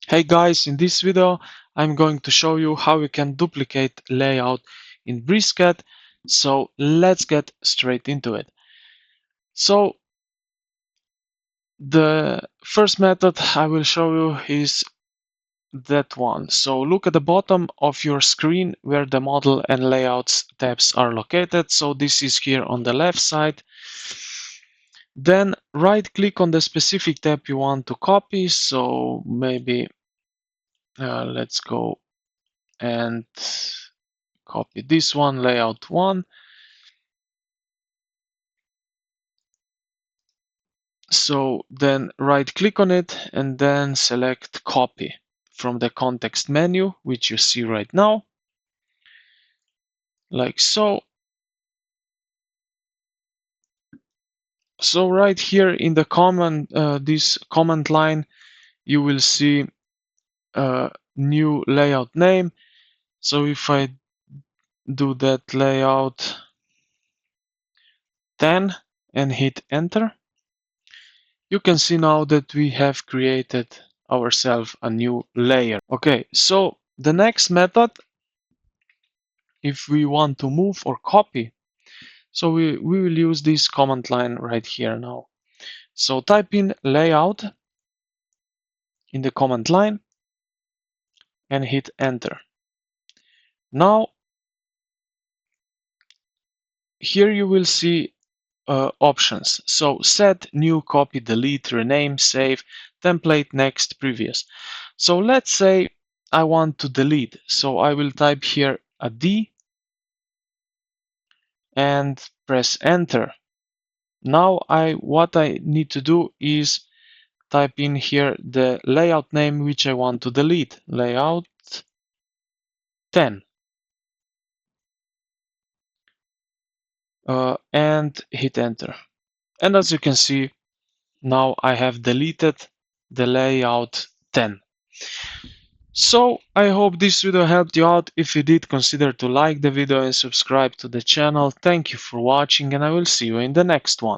Hey guys, in this video I'm going to show you how you can duplicate layout in BricsCAD. So let's get straight into it. So the first method I will show you is that one. So look at the bottom of your screen where the model and layouts tabs are located. So this is here on the left side. Then right click on the specific tab you want to copy. So maybe let's go and copy this one, layout 1. So then right click on it and then select copy from the context menu, which you see right now, like so. So right here in the command, this command line, you will see a new layout name. So if I do that layout 10 and hit enter, you can see now that we have created ourselves a new layer. Okay, so the next method, if we want to move or copy, so we will use this command line right here now. So type in layout in the command line and hit enter. Now here you will see options. So set, new, copy, delete, rename, save, template, next, previous. So let's say I want to delete. So I will type here a D and press enter. Now what I need to do is type in here the layout name which I want to delete, layout 10, and hit enter. And as you can see, now I have deleted the layout 10. So I hope this video helped you out. If you did, consider to like the video and subscribe to the channel. Thank you for watching, and I will see you in the next one.